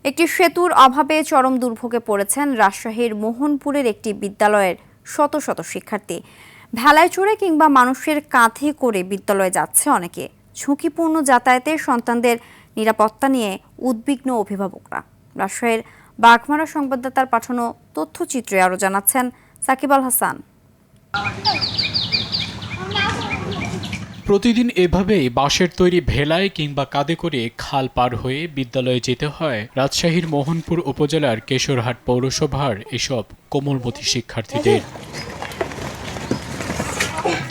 একটি সেতুর অভাবে চরম দুর্ভোগে পড়েছেন রাজশাহীর মোহনপুরের একটি বিদ্যালয়ের শত শত শিক্ষার্থী। ভেলায় চড়ে কিংবা মানুষের কাঁধে করে বিদ্যালয়ে যাচ্ছে অনেকে। ঝুঁকিপূর্ণ যাতায়াতে সন্তানদের নিরাপত্তা নিয়ে উদ্বিগ্ন অভিভাবকরা। রাজশাহীর বাঘমারা সংবাদদাতার পাঠানো তথ্যচিত্রে আরও জানাচ্ছেন সাকিব আল হাসান। প্রতিদিন এভাবেই বাঁশের তৈরি ভেলায় কিংবা কাঁধে করে খাল পার হয়ে বিদ্যালয়ে যেতে হয় রাজশাহীর মোহনপুর উপজেলার কেশরহাট পৌরসভার এসব কোমলমতি শিক্ষার্থীদের।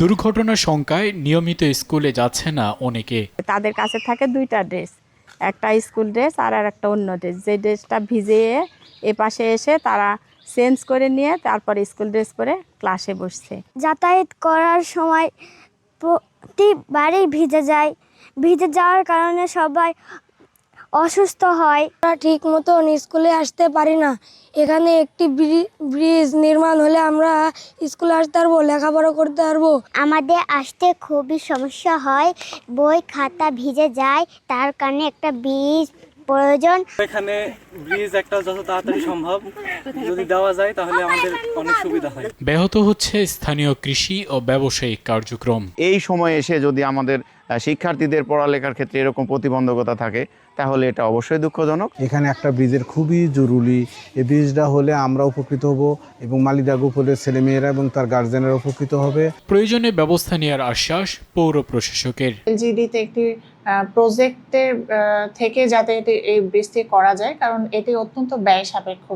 দুর্ঘটনা শঙ্কায় নিয়মিত স্কুলে যাচ্ছে না অনেকে। তাদের কাছে থাকে দুইটা ড্রেস, একটা স্কুল ড্রেস আর একটা অন্য ড্রেস। যে ড্রেসটা ভিজিয়ে এ পাশে এসে তারা চেঞ্জ করে নিয়ে তারপর স্কুল ড্রেস পরে ক্লাসে বসছে। যাতায়াত করার সময় প্রতিবারই ভিজে যাওয়ার কারণে সবাই অসুস্থ হয়। আমরা ঠিক মতন স্কুলে আসতে পারি না। এখানে একটি ব্রিজ নির্মাণ হলে আমরা স্কুলে আসতে পারবো, লেখাপড়া করতে পারবো। আমাদের আসতে খুবই সমস্যা হয়, বই খাতা ভিজে যায়, তার কারণে একটা ব্রিজ প্রয়োজন। এখানে ব্রিজ একটা যত তাড়াতাড়ি সম্ভব যদি দেওয়া যায় তাহলে আমাদের অনেক সুবিধা হয়। ব্যাহত হচ্ছে স্থানীয় কৃষি ও ব্যবসায়িক কার্যক্রম। এই সময় এসে যদি আমাদের শিক্ষার্থীদের পড়ালেখার ক্ষেত্রে এরকম প্রতিবন্ধকতা থাকে তাহলে এটা অবশ্যই দুঃখজনক। এখানে একটা ব্রিজের খুবই জরুরি। এই ব্রিজটা হলে আমরা উপকৃত হব এবং মালিবাগ উপজেলার ছেলেমেয়েরা এবং তার গার্জেনরা উপকৃত হবে। প্রয়োজনে ব্যবস্থা নেওয়ার আশ্বাস পৌর প্রশাসকের। এলজিডিতে একটি প্রজেক্টের থেকে যাতে এই ব্রিজটি করা যায়, কারণ এটি অত্যন্ত ব্যয় সাপেক্ষ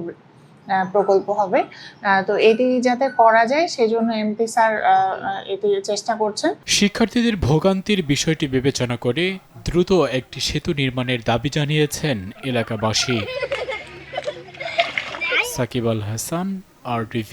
প্রকল্প হবে। তো এটি যাতে করা যায় সেজন্য এমপি স্যার এটি চেষ্টা করছেন। শিক্ষার্থীদের ভোগান্তির বিষয়টি বিবেচনা করে দ্রুত একটি সেতু নির্মাণের দাবি জানিয়েছেন এলাকাবাসী। সাকিব আল হাসান, RTV।